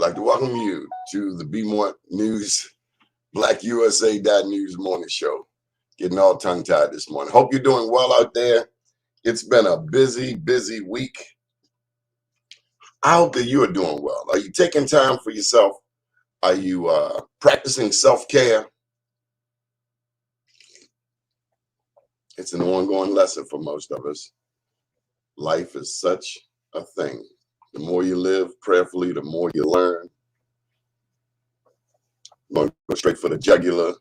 like to welcome you to the Be More News, BlackUSA.News Morning Show. Getting all tongue-tied this morning. Hope you're doing well out there. It's been a busy, busy week. I hope that you are doing well. Are you taking time for yourself? Are you practicing self-care? It's an ongoing lesson for most of us. Life is such a thing. The more you live prayerfully, the more you learn. I'm going to go straight for the jugular.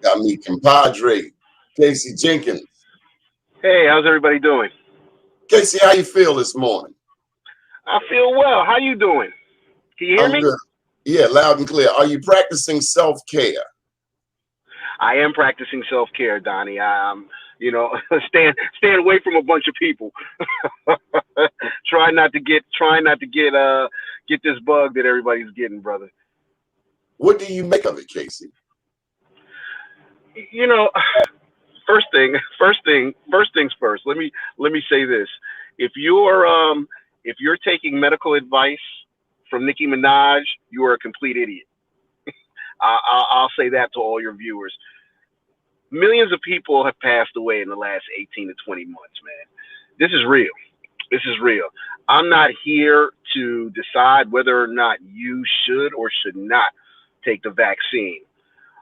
Got me compadre, Casey Jenkins. Hey, how's everybody doing? Casey, how you feel this morning? I feel well. How you doing? Can you hear me? Good. Yeah, loud and clear. Are you practicing self-care? I am practicing self-care, Donnie. Staying away from a bunch of people. trying not to get this bug that everybody's getting, brother. What do you make of it, Casey? You know, first things first. Let me say this: if you're taking medical advice from Nicki Minaj, you are a complete idiot. I'll say that to all your viewers. Millions of people have passed away in the last 18 to 20 months, man. This is real. This is real. I'm not here to decide whether or not you should or should not take the vaccine.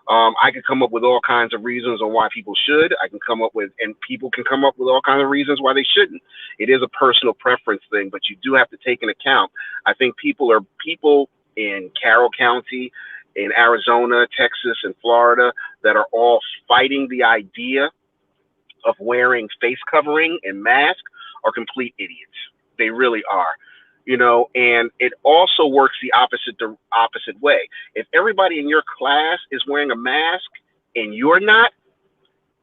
I could come up with all kinds of reasons on why people should. And people can come up with all kinds of reasons why they shouldn't. It is a personal preference thing, but you do have to take into account. I think people in Carroll County, in Arizona, Texas, and Florida that are all fighting the idea of wearing face covering and mask are complete idiots. They really are. And it also works the opposite way. If everybody in your class is wearing a mask and you're not,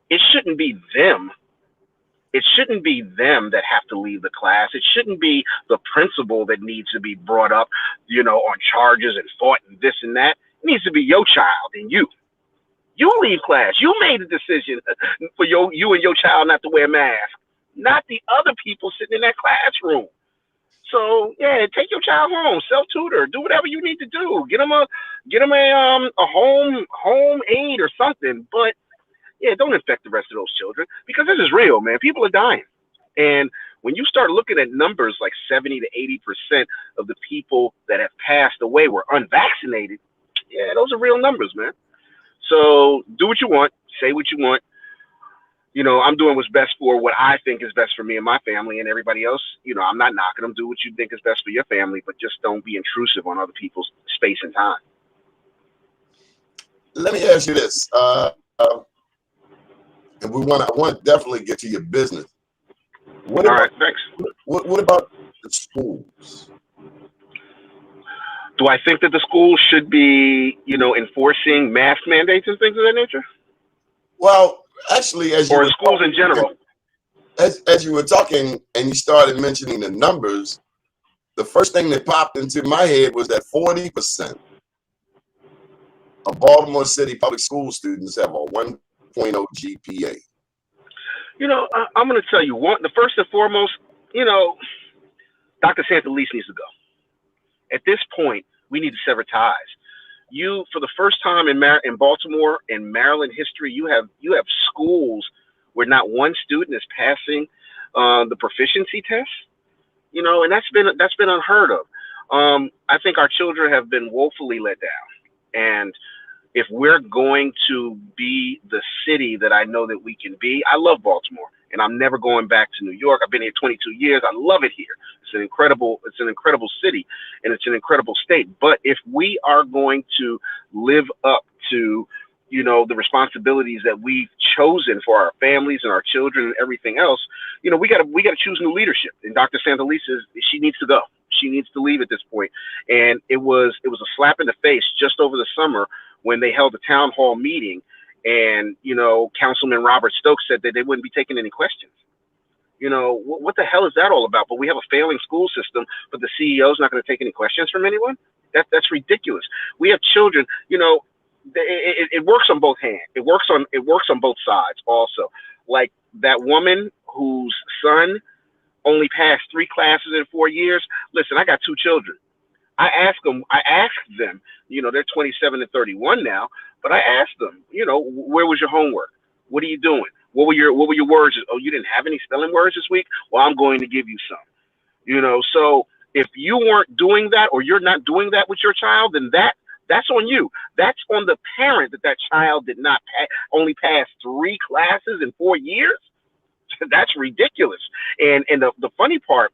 it shouldn't be them. It shouldn't be them that have to leave the class. It shouldn't be the principal that needs to be brought up, on charges and fought and this and that. It needs to be your child and you. You leave class. You made the decision for you and your child not to wear a mask, not the other people sitting in that classroom. So yeah, take your child home, self-tutor, do whatever you need to do. Get them a home aid or something. But yeah, don't infect the rest of those children because this is real, man. People are dying. And when you start looking at numbers like 70 to 80% of the people that have passed away were unvaccinated, yeah, those are real numbers, man. So do what you want, say what you want. I'm doing what's best for what I think is best for me and my family and everybody else. I'm not knocking them. Do what you think is best for your family, but just don't be intrusive on other people's space and time. Let me ask you this. And I want to definitely get to your business. All right, thanks. What about the schools? Do I think that the schools should be, enforcing mask mandates and things of that nature? Well, actually, or schools in general. As you were talking and you started mentioning the numbers, the first thing that popped into my head was that 40% of Baltimore City public school students have a 1.0 GPA. I'm going to tell you the first and foremost, Dr. Santalese needs to go. At this point, we need to sever ties. For the first time in Baltimore and Maryland history, you have schools where not one student is passing the proficiency test. And that's been unheard of. I think our children have been woefully let down. And if we're going to be the city that I know that we can be, I love Baltimore, and I'm never going back to New York. I've been here 22 years. I love it here. It's an incredible city, and it's an incredible state. But if we are going to live up to, the responsibilities that we've chosen for our families and our children and everything else, we got to choose new leadership. And Dr. Santalese, she needs to go. She needs to leave at this point. And it was a slap in the face just over the summer when they held a town hall meeting, and Councilman Robert Stokes said that they wouldn't be taking any questions. What the hell is that all about? But we have a failing school system, but the CEO is not going to take any questions from anyone. That's ridiculous. We have children. It works on both hands. It works on both sides. Also, like that woman whose son only passed 3 classes in 4 years. Listen, I got 2 children. I asked them, they're 27 and 31 now, but I asked them, where was your homework? What are you doing? What were your words? Oh, you didn't have any spelling words this week? Well, I'm going to give you some. So if you weren't doing that, or you're not doing that with your child, then that's on you. That's on the parent that child did not only pass 3 classes in 4 years. That's ridiculous. And the funny part,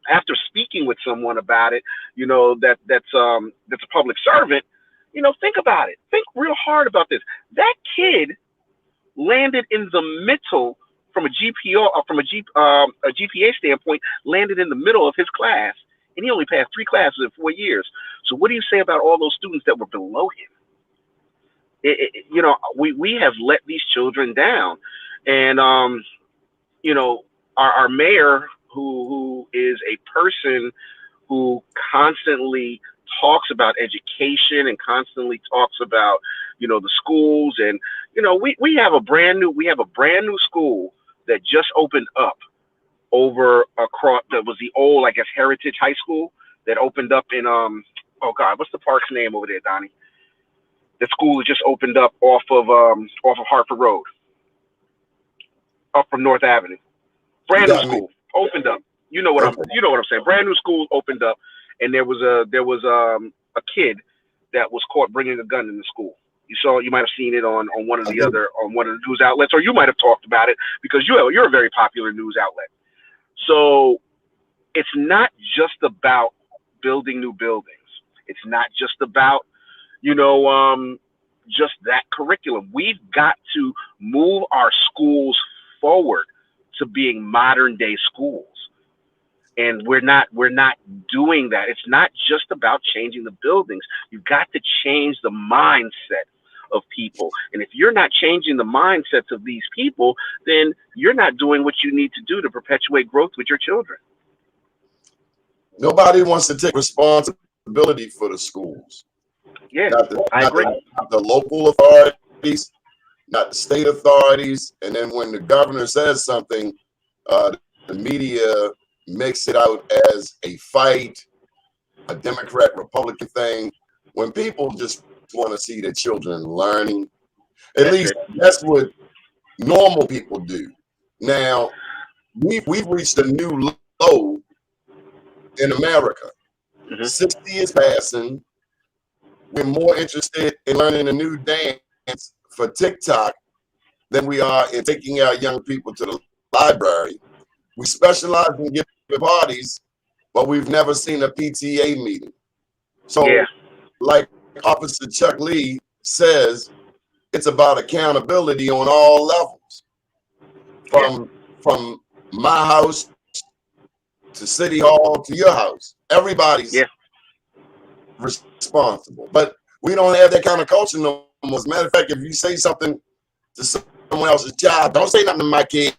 after speaking with someone about it, that's a public servant, think about it. Think real hard about this. That kid landed in the middle from a GPA standpoint, landed in the middle of his class, and he only passed 3 classes in 4 years. So what do you say about all those students that were below him? We have let these children down, and our mayor, who is a person who constantly talks about education and constantly talks about the schools, and we have a brand new school that just opened up over across, that was the old, I guess, Heritage High School that opened up in oh God, what's the park's name over there, Donnie? The school just opened up off of Hartford Road, up from North Avenue. Brand new school opened up. You know what I'm saying. Brand new school opened up, and there was a kid that was caught bringing a gun in the school. You might have seen it on one of the news outlets, or you might have talked about it because you're a very popular news outlet. So it's not just about building new buildings. It's not just about just that curriculum. We've got to move our schools forward to being modern day schools. And we're not doing that. It's not just about changing the buildings. You've got to change the mindset of people. And if you're not changing the mindsets of these people, then you're not doing what you need to do to perpetuate growth with your children. Nobody wants to take responsibility for the schools. Yeah, I agree. Not the local authorities, not the state authorities. And then when the governor says something, the media makes it out as a fight, a Democrat-Republican thing, when people just want to see their children learning. At least that's what normal people do. Now, we've reached a new low in America. 60 is passing. We're more interested in learning a new dance for TikTok than we are in taking our young people to the library. We specialize in giving parties, but we've never seen a PTA meeting. So, like Officer Chuck Lee says, it's about accountability on all levels, from my house to City Hall to your house. Everybody's responsible, but we don't have that kind of culture no more. As a matter of fact, if you say something to someone else's child, don't say nothing to my kid,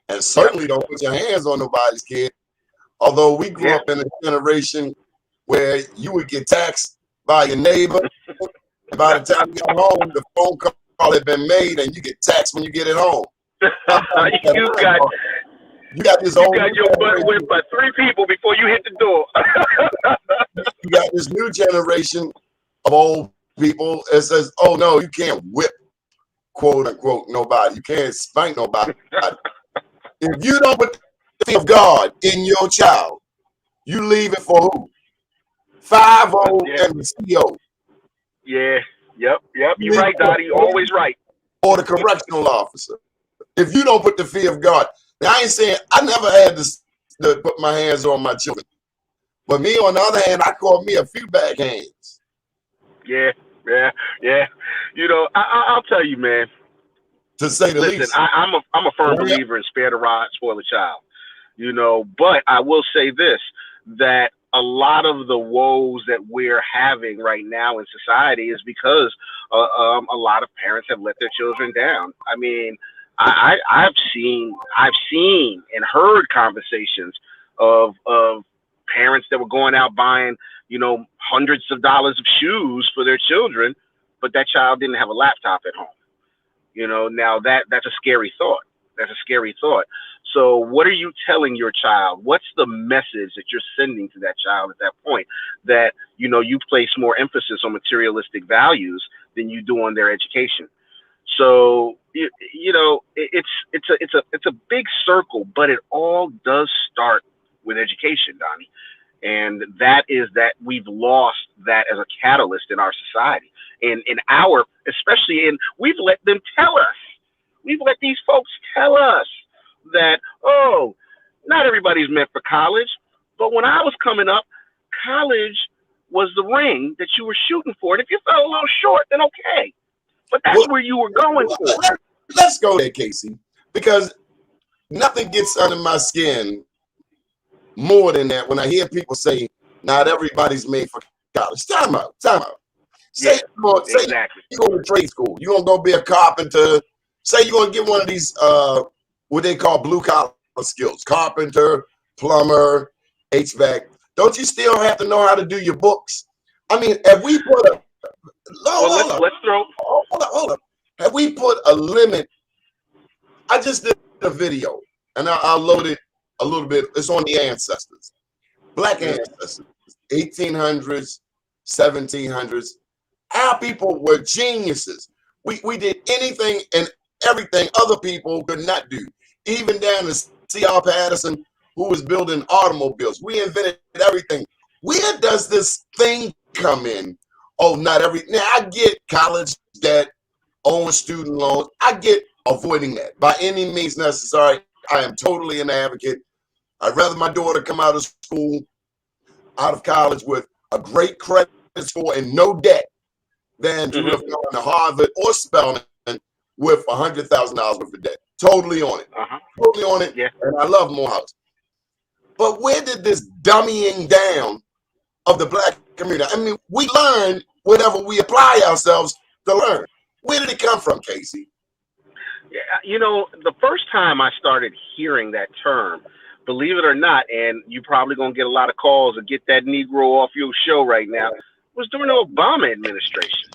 and certainly don't put your hands on nobody's kid. Although we grew up in a generation where you would get taxed by your neighbor, and by the time you got home, the phone call had been made, and you get taxed when you get it home. You got your butt whipped by 3 people before you hit the door. You got this new generation of old people that says, "Oh no, you can't whip, quote unquote, nobody. You can't spank nobody." If you don't put the fear of God in your child, you leave it for who? 5-0 and the CO. Yeah. Yep. You're right, Dottie. Always right. Or the correctional officer. If you don't put the fear of God. Now, I ain't saying I never had to put my hands on my children. But me, on the other hand, I caught me a few backhands. Yeah. I'll tell you, man. To say the least. Listen, I'm a firm believer in spare the rod, spoil the child. But I will say this, that a lot of the woes that we're having right now in society is because a lot of parents have let their children down. I mean, I've seen and heard conversations of parents that were going out buying, hundreds of dollars of shoes for their children, but that child didn't have a laptop at home. Now that's a scary thought. So what are you telling your child? What's the message that you're sending to that child at that point? That, you place more emphasis on materialistic values than you do on their education. So it's a big circle, but it all does start with education, Donnie. And that is that we've lost that as a catalyst in our society, we've let them tell us, we've let these folks tell us that, oh, not everybody's meant for college. But when I was coming up, college was the ring that you were shooting for. And if you fell a little short, then okay. But that's where you were going for. Let's go there, Casey, because nothing gets under my skin more than that when I hear people say, not everybody's made for college. Time out. Say you go to trade school. You're going to go be a carpenter. Say you're going to get one of these, what they call blue collar skills, carpenter, plumber, HVAC. Don't you still have to know how to do your books? I mean, have we put a, hold up. Have we put a limit? I just did a video and I'll load it a little bit. It's on the ancestors, black ancestors, 1800s, 1700s. Our people were geniuses. We did anything and everything other people could not do. Even down to C.R. Patterson, who was building automobiles. We invented everything. Where does this thing come in? Oh, not every. Now, I get college debt, own student loans. I get avoiding that by any means necessary. I am totally an advocate. I'd rather my daughter come out of school, out of college with a great credit score and no debt than to have gone to Harvard or Spelman with $100,000 worth of debt. Totally on it. Totally on it. Yeah. And I love Morehouse. But where did this dummying down of the black community? I mean, we learn whatever we apply ourselves to learn. Where did it come from, Casey? Yeah, the first time I started hearing that term, believe it or not, and you're probably going to get a lot of calls to get that Negro off your show right now, was during the Obama administration.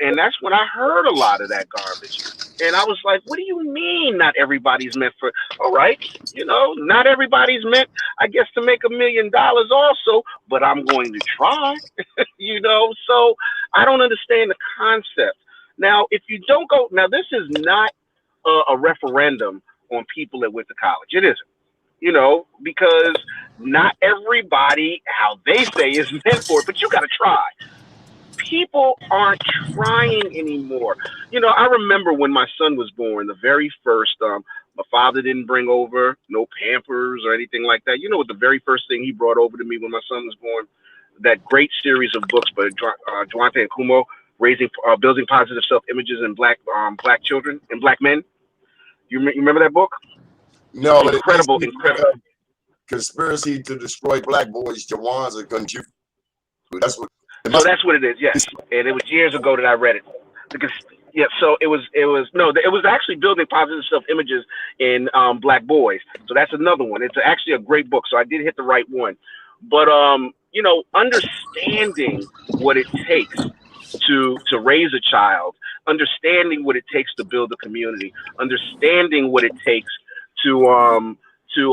And that's when I heard a lot of that garbage. And I was like, what do you mean not everybody's meant for, all right, not everybody's meant, I guess, to make $1 million also, but I'm going to try, so I don't understand the concept. Now, if you don't go, now this is not a referendum on people that went to college. It isn't, because not everybody, how they say, is meant for it, but you got to try. People aren't trying anymore. I remember when my son was born, the very first, my father didn't bring over no Pampers or anything like that. What the very first thing he brought over to me when my son was born? That great series of books by Duante and Kumo, building positive self-images in black children and black men. You remember that book? No, incredible. Conspiracy to destroy black boys, Jawan's country. That's what it is. Yes, and it was years ago that I read it. So it was actually building positive self-images in black boys. So that's another one. It's actually a great book. So I did hit the right one. But understanding what it takes to raise a child, understanding what it takes to build a community, understanding what it takes to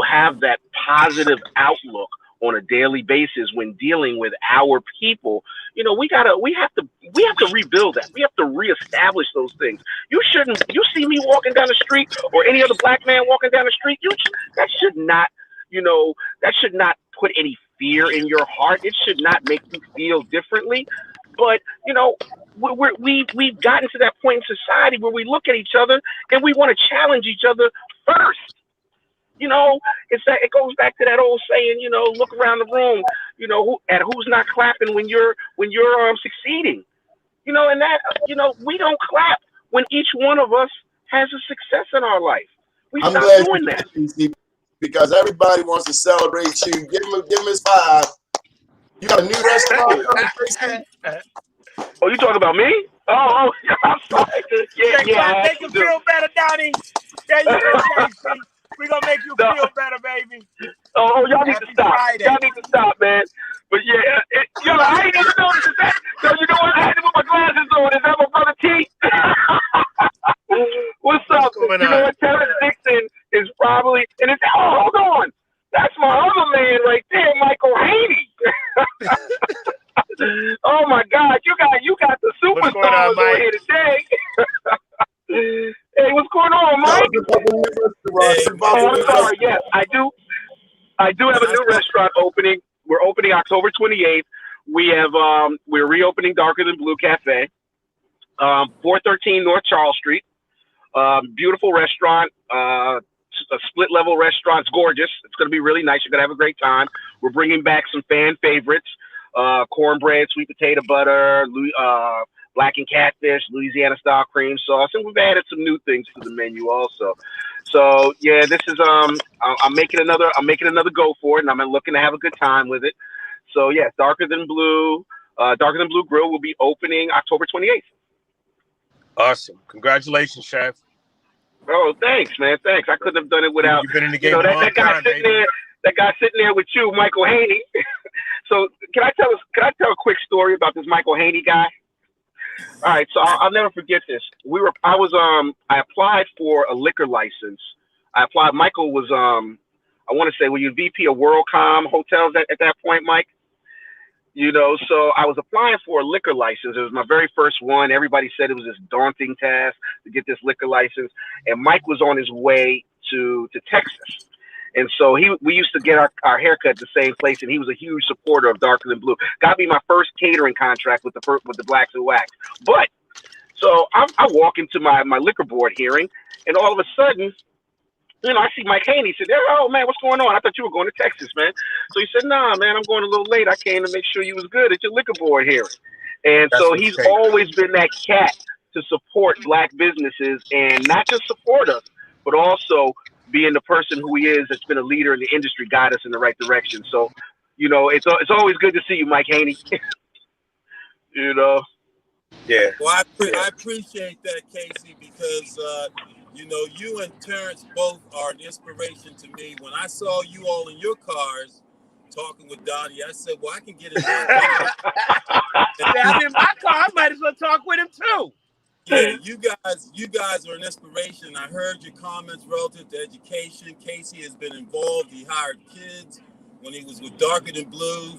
have that positive outlook on a daily basis when dealing with our people. We have to rebuild that. We have to reestablish those things. You see me walking down the street or any other black man walking down the street, that should not put any fear in your heart. It should not make you feel differently. But we've gotten to that point in society where we look at each other and we want to challenge each other first. It goes back to that old saying, look around the room, who's not clapping when you're succeeding, and that, we don't clap when each one of us has a success in our life. We stop doing that. Because everybody wants to celebrate you. Give him his 5. You got a new restaurant coming, Oh, you talking about me? Oh, I'm sorry. Yeah, make you feel better, Donnie. There you go, Casey. We're going to make you feel better, baby. Oh, y'all need to stop. Friday. Y'all need to stop, man. But yeah, I ain't even noticed that. So you know what? I had to put my glasses on. Is that my brother T? What's up? You know what? Terence Dickson probably, and it's, oh, hold on. That's my other man right there, Michael Haynie. Oh my God, you got the superstars on here today. Hey, what's going on, Mike? Oh, I'm sorry. Yes, I do have a new restaurant opening. We're opening October 28th. We have we're reopening Darker Than Blue Cafe, 413 North Charles Street. Beautiful restaurant, a split level restaurant. It's gorgeous. It's going to be really nice. You're going to have a great time. We're bringing back some fan favorites: cornbread, sweet potato butter, black and catfish, Louisiana style cream sauce, and we've added some new things to the menu also. So yeah, this is I'm making another go for it, and I'm looking to have a good time with it. So yeah, Darker Than Blue Grill will be opening October 28th. Awesome! Congratulations, chef. Oh, thanks, man. Thanks. I couldn't have done it without You've been in the game that guy sitting there. That guy sitting there with you, Michael Haynie. So can I tell a quick story about this Michael Haynie guy? All right, so I'll never forget this. I applied for a liquor license. Michael was I want to say, were you VP of WorldCom Hotels at that point, Mike? You know, so I was applying for a liquor license. It was my very first one. Everybody said it was this daunting task to get this liquor license. And Mike was on his way to Texas. And so we used to get our haircut at the same place, and he was a huge supporter of Darker Than Blue. Got me my first catering contract with the Blacks Who Wax. But so I walk into my liquor board hearing, and all of a sudden, you know, I see Mike Haynie. He said, "Oh man, what's going on? I thought you were going to Texas, man." So he said, "Nah, man, I'm going a little late. I came to make sure you was good at your liquor board hearing." And so he's always been that cat to support Black businesses, and not just support us, but also being the person who he is, that's been a leader in the industry, guide us in the right direction. So, you know, it's always good to see you, Mike Haynie. You know. Yeah. Well, I appreciate that, Casey, because you know, you and Terence both are an inspiration to me. When I saw you all in your cars talking with Donnie, I said, "Well, I can get in my car." I'm in my car. I might as well talk with him too. Yeah, you guys are an inspiration. I heard your comments relative to education. Casey has been involved. He hired kids when he was with Darker Than Blue.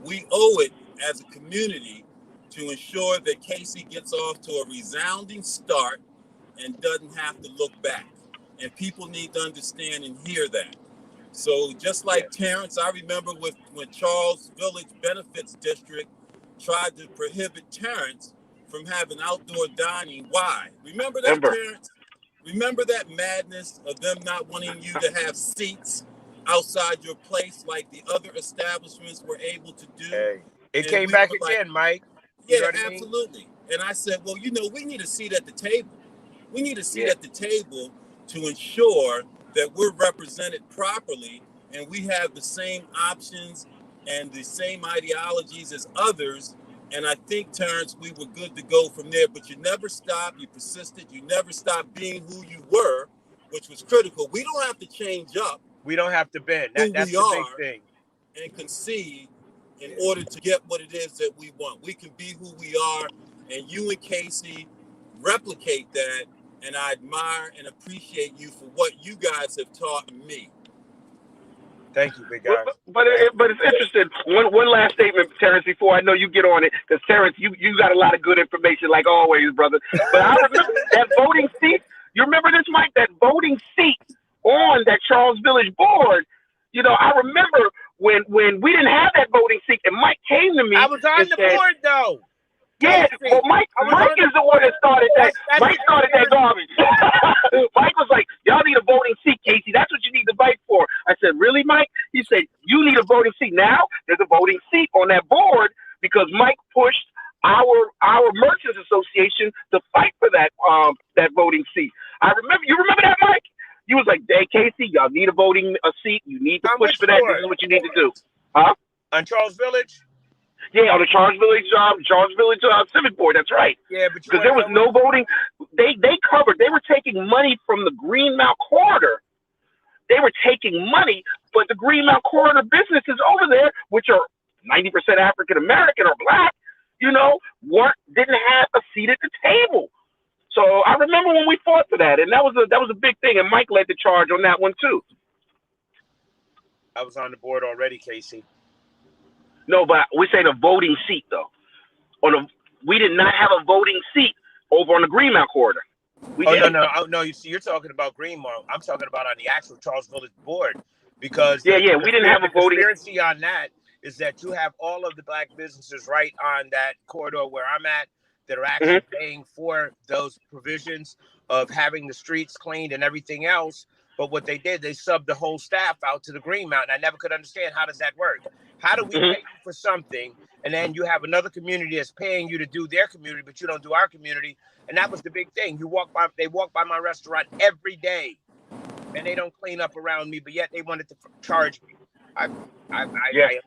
We owe it as a community to ensure that Casey gets off to a resounding start and doesn't have to look back. And people need to understand and hear that. So just like Terence, I remember when Charles Village Benefits District tried to prohibit Terence from having outdoor dining. Why? Remember that, Terence? Remember that madness of them not wanting you to have seats outside your place like the other establishments were able to do? Hey, it came back again, Mike. You know absolutely. And I said, well, you know, we need a seat at the table. We need a seat at the table to ensure that we're represented properly and we have the same options and the same ideologies as others. And I think, Terence, we were good to go from there. But you never stopped. You persisted. You never stopped being who you were, which was critical. We don't have to change up. We don't have to bend. That's the big thing. And concede in order to get what it is that we want. We can be who we are. And you and Casey replicate that. And I admire and appreciate you for what you guys have taught me. Thank you, big guy. But it's interesting. One last statement, Terence, before I know you get on it, because Terence, you got a lot of good information, like always, brother. But I remember that voting seat. You remember this, Mike? That voting seat on that Charles Village board. You know, I remember when we didn't have that voting seat, and Mike came to me. I was on the board though. Yeah, well, Mike is the one that started that. Mike started that garbage. Mike was like, "Y'all need a voting seat, Casey. That's what you need to fight for." I said, "Really, Mike?" He said, "You need a voting seat." Now there's a voting seat on that board because Mike pushed our Merchants Association to fight for that voting seat. I remember. You remember that, Mike? You was like, "Hey, Casey, y'all need a seat. You need to push for that. This is what you need to do." Huh? On Charles Village? Yeah, on the Charles Village Civic Board. That's right. Yeah, but because there was no voting. They covered. They were taking money from the Greenmount Corridor. They were taking money, but the Greenmount Corridor businesses over there, which are 90% African American or Black, you know, didn't have a seat at the table. So I remember when we fought for that, and that was a big thing. And Mike led the charge on that one too. I was on the board already, Casey. No, but we say the voting seat though. We did not have a voting seat over on the Greenmount corridor. No. You see, you're talking about Greenmount. I'm talking about on the actual Charles Village board, because we didn't have a voting. The conspiracy on that is that you have all of the black businesses right on that corridor where I'm at that are actually paying for those provisions of having the streets cleaned and everything else. But what they did, they subbed the whole staff out to the Greenmount. And I never could understand, how does that work? How do we pay you for something, and then you have another community that's paying you to do their community, but you don't do our community? And that was the big thing. They walk by my restaurant every day, and they don't clean up around me, but yet they wanted to charge me. I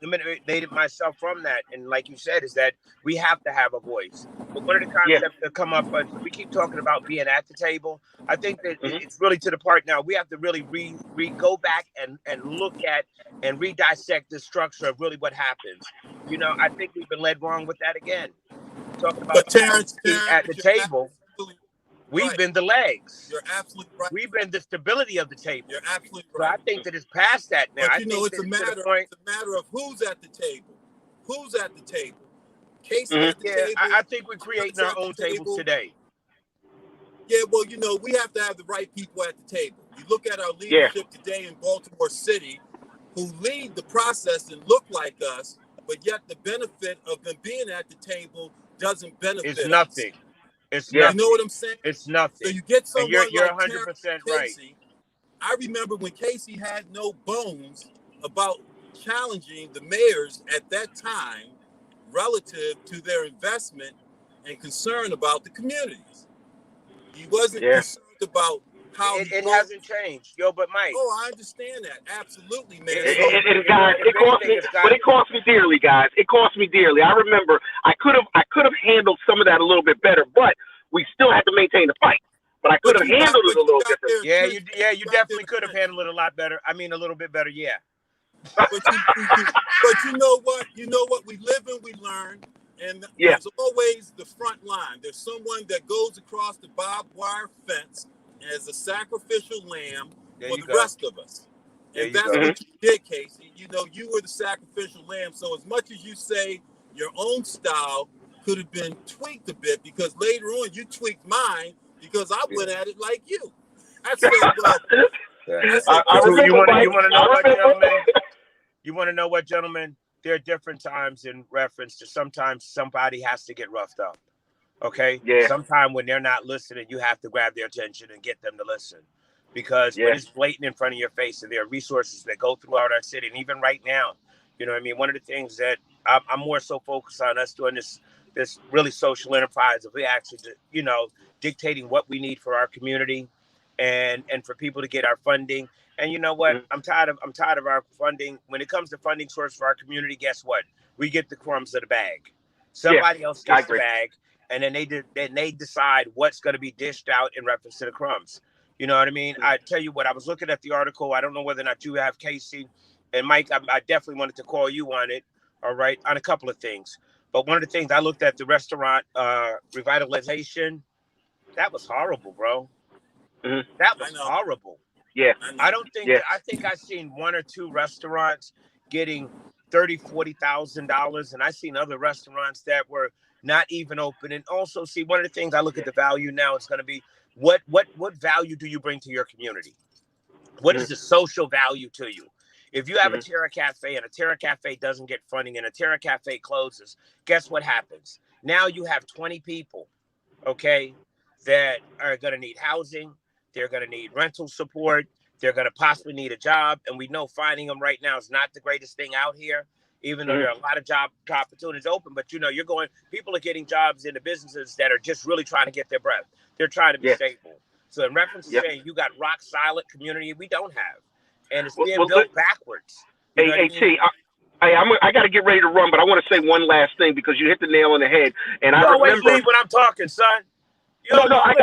eliminated myself from that. And like you said, is that we have to have a voice. But one of the concepts that come up, we keep talking about being at the table. I think that it's really to the part now. We have to really go back and look at and re-dissect the structure of really what happens. You know, I think we've been led wrong with that again. Talking about Terence, at the table. We've been the legs. You're absolutely right. We've been the stability of the table. You're absolutely right. So I think that it's past that now. But it's a matter of who's at the table. Who's at the table? Casey at the table. I think we're creating our own tables today. Yeah, well, we have to have the right people at the table. You look at our leadership today in Baltimore City, who lead the process and look like us, but yet the benefit of them being at the table doesn't benefit It's nothing. us. It's nothing. You know what I'm saying? It's nothing. So you get someone you're like 100% right. Casey. I remember when Casey had no bones about challenging the mayors at that time relative to their investment and concern about the communities. He wasn't concerned about how it hasn't changed. But Mike. Oh, I understand that. Absolutely, man. Guys, it cost me dearly, guys. It cost me dearly. I remember I could have handled some of that a little bit better, but we still had to maintain the fight. But I could have handled it a little bit. You definitely could have handled it a lot better. I mean, a little bit better, yeah. But you know what? We live and we learn. And there's always the front line. There's someone that goes across the barbed wire fence as a sacrificial lamb for the rest of us. And that's what you did, Casey. You were the sacrificial lamb. So as much as you say your own style could have been tweaked a bit, because later on you tweaked mine because I went at it like you. I said, you want to know what, gentlemen? There are different times in reference to sometimes somebody has to get roughed up. Okay? Yeah. Sometimes when they're not listening, you have to grab their attention and get them to listen. Because when it's blatant in front of your face, and there are resources that go throughout our city, and even right now, you know what I mean? One of the things that I'm more so focused on us doing this really social enterprise of we actually, dictating what we need for our community and for people to get our funding. And you know what? I'm tired of our funding. When it comes to funding source for our community, guess what? We get the crumbs of the bag. Somebody else gets the bag, and then they decide what's going to be dished out in reference to the crumbs. You know what I mean? I tell you what, I was looking at the article. I don't know whether or not you have, Casey and Mike. I definitely wanted to call you on it. All right, on a couple of things. But one of the things I looked at, the restaurant revitalization, that was horrible, bro. That was horrible. Yeah. I think I've seen one or two restaurants getting $30,000-$40,000, and I've seen other restaurants that were not even open. And also, see, one of the things I look at the value now is going to be what value do you bring to your community? What is the social value to you? If you have a Terra Cafe and a Terra Cafe doesn't get funding and a Terra Cafe closes, guess what happens? Now you have 20 people, okay, that are going to need housing. They're going to need rental support. They're going to possibly need a job. And we know finding them right now is not the greatest thing out here, even though there are a lot of job opportunities open. But, people are getting jobs in the businesses that are just really trying to get their breath. They're trying to be stable. So in reference to saying you got rock solid community, we don't have. And it's being built backwards. I got to get ready to run, but I want to say one last thing because you hit the nail on the head. And I always remember leave when I'm talking, son. I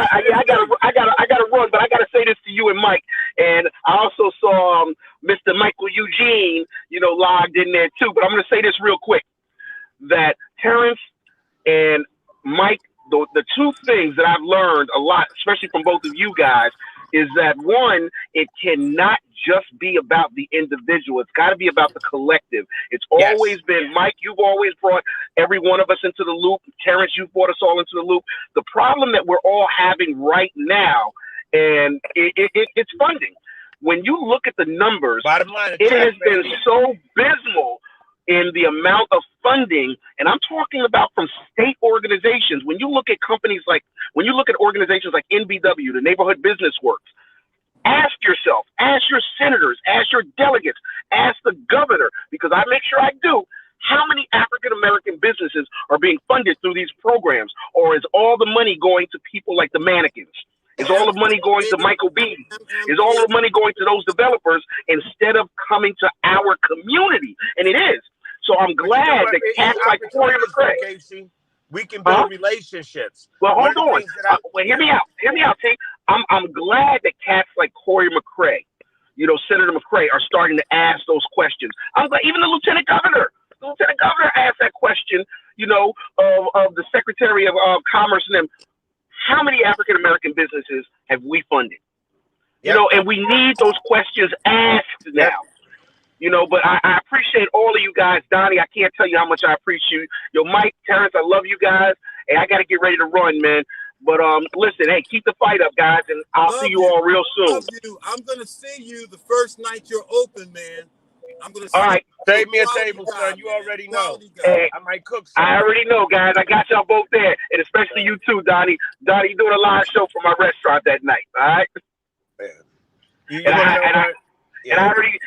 gotta run, but I gotta say this to you and Mike. And I also saw Mr. Michael Eugene, logged in there too. But I'm gonna say this real quick: that Terence and Mike the two things that I've learned a lot, especially from both of you guys, is that one, it cannot just be about the individual. It's got to be about the collective. It's always been, Mike, you've always brought every one of us into the loop. Terence, you've brought us all into the loop. The problem that we're all having right now, and it's funding. When you look at the numbers, bottom line, it has been so abysmal in the amount of funding, and I'm talking about from state organizations. When you look at companies like, when you look at organizations like NBW, the Neighborhood Business Works, ask yourself, ask your senators, ask your delegates, ask the governor, because I make sure I do, how many African-American businesses are being funded through these programs? Or is all the money going to people like the mannequins? Is all the money going to Michael B? Is all the money going to those developers instead of coming to our community? And it is. So I'm glad that cats like Corey McCray, we can build relationships. Well, hold on. Well, hear me out. Hear me out, T. I'm glad that cats like Corey McCray, you know, Senator McCray, are starting to ask those questions. I'm glad even the lieutenant governor asked that question, you know, of the Secretary of Commerce and them. How many African American businesses have we funded? You know, and we need those questions asked now. You know, but I appreciate all of you guys. Donnie, I can't tell you how much I appreciate you. Yo, Mike, Terrence, I love you guys. Hey, I got to get ready to run, man. But listen, hey, keep the fight up, guys, and I'll see you all real soon. Love you. I'm going to see you the first night you're open, man. I'm going to see all right. Save me a table, son. You already know. Hey, I might cook some. I already know, guys. I got y'all both there, and especially you too, Donnie. Donnie, you doing a live show for my restaurant that night, all right?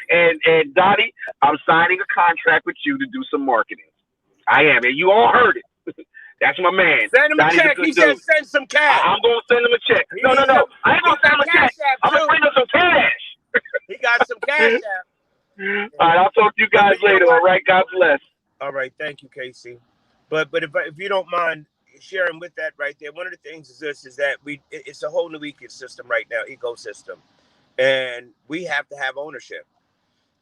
And Donnie, I'm signing a contract with you to do some marketing. I am, and you all heard it. That's my man. Send him Donnie's a check. He said send some cash. I'm going to send him a check. No. I ain't going to send him a check. I'm going to bring him some cash. He got some cash. All right, I'll talk to you guys later. All right, God bless. All right, thank you, Casey. But if you don't mind sharing with that right there, one of the things is that it's a whole new ecosystem right now, ecosystem, and we have to have ownership.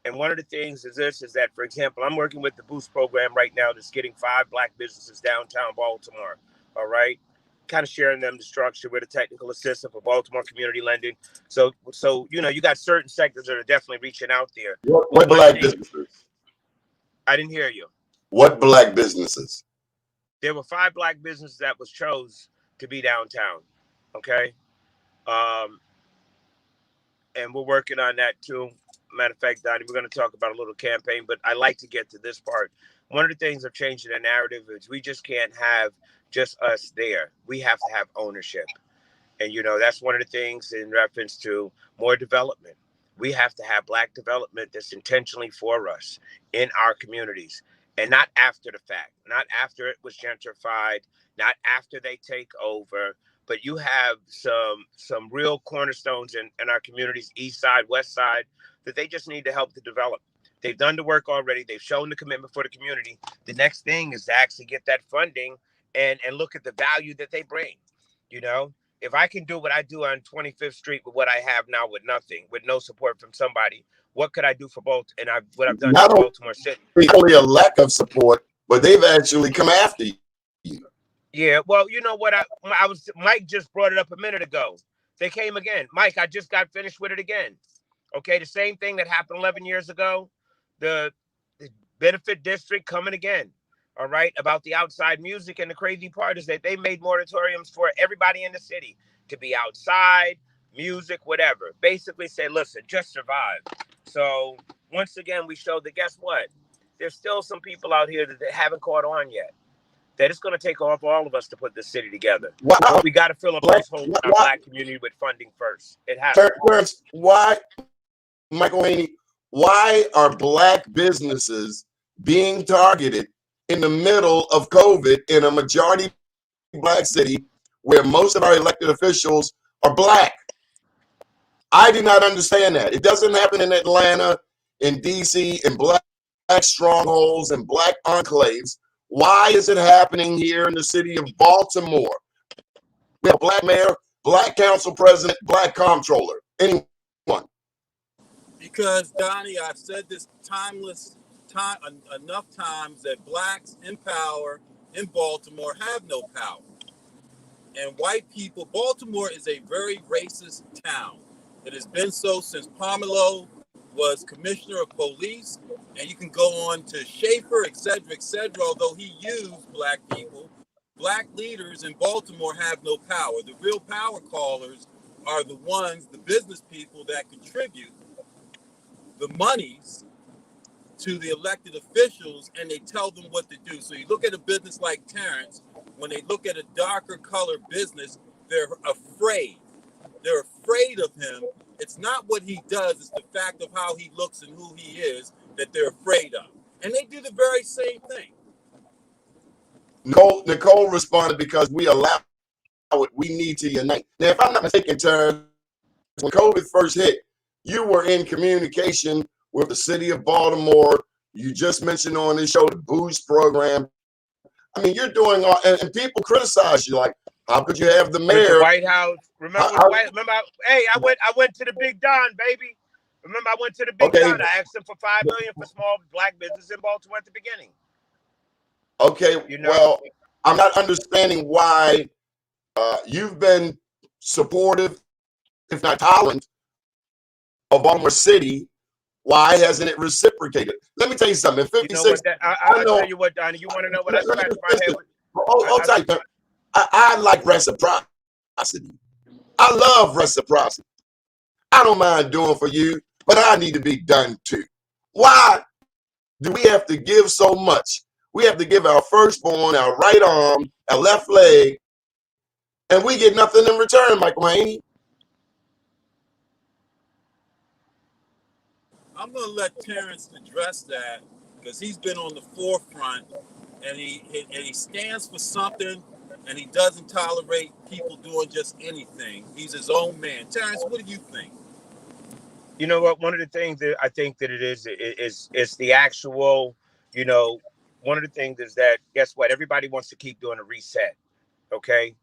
And one of the things is that, for example, I'm working with the Boost program right now that's getting 5 Black businesses downtown Baltimore. All right, kind of sharing them the structure with a technical assistant for Baltimore Community Lending. So you know, you got certain sectors that are definitely reaching out there. What Black businesses? I didn't hear you. What Black businesses? There were 5 Black businesses that was chose to be downtown. Okay. And we're working on that too. Matter of fact, Donnie, we're going to talk about a little campaign, but I like to get to this part. One of the things of changing the narrative is we just can't have just us there. We have to have ownership. And, you know, that's one of the things in reference to more development. We have to have Black development that's intentionally for us in our communities, and not after the fact, not after it was gentrified, not after they take over, but you have some real cornerstones in our communities, east side, west side, that they just need to help to develop. They've done the work already. They've shown the commitment for the community. The next thing is to actually get that funding and look at the value that they bring. You know, if I can do what I do on 25th Street with what I have now with nothing, with no support from somebody, what could I do for both? And what I've done in Baltimore City. Not only a lack of support, but they've actually come after you. Yeah, well, you know what? Mike just brought it up a minute ago. They came again. Mike, I just got finished with it again. Okay, the same thing that happened 11 years ago, the benefit district coming again. All right, about the outside music, and the crazy part is that they made moratoriums for everybody in the city to be outside, music, whatever. Basically say, listen, just survive. So once again, we showed that, guess what? There's still some people out here that haven't caught on yet. That it's going to take off all of us to put this city together. Wow. We got to fill up those holes in our Black community with funding first. It has to. Why, Michael Haynie, why are Black businesses being targeted in the middle of COVID in a majority Black city where most of our elected officials are Black? I do not understand that. It doesn't happen in Atlanta, in DC, in Black strongholds and Black enclaves. Why is it happening here in the city of Baltimore? We have a Black mayor, Black council president, Black comptroller. Anyone? Because, Donnie, I've said this enough times that Blacks in power in Baltimore have no power. and white people. Baltimore is a very racist town. It has been so since Pomelo was commissioner of police, and you can go on to Schaefer, et cetera, although he used black people. Black leaders in Baltimore have no power. The real power callers are the ones, the business people that contribute the monies to the elected officials, and they tell them what to do. So you look at a business like Terence, when they look at a darker color business, they're afraid. They're afraid of him. It's not what he does, it's the fact of how he looks and who he is that they're afraid of. And they do the very same thing. Nicole responded, because we allow it, we need to unite. Now, if I'm not mistaken, Terence, when COVID first hit, you were in communication with the city of Baltimore. You just mentioned on this show the Boost program. I mean, you're doing all, and people criticize you, like, how could you have the mayor? The White House. Remember, hey, I went to the Big Don, baby. Remember, I went to the Big Don. I asked them for $5 million for small black business in Baltimore at the beginning. Okay, well, I'm not understanding why you've been supportive, if not tolerant, of Baltimore City. Why hasn't it reciprocated? Let me tell you something. 56. I'll tell you what, Donnie. You want to know what I scratched my head with? I like reciprocity. I love reciprocity. I don't mind doing for you, but I need to be done too. Why do we have to give so much? We have to give our firstborn, our right arm, our left leg, and we get nothing in return, Michael Haynie. I'm going to let Terence address that, because he's been on the forefront, and he stands for something, and he doesn't tolerate people doing just anything. He's his own man. Terence, what do you think? You know what? One of the things that I think that it is the actual, one of the things is that, guess what? Everybody wants to keep doing a reset, okay?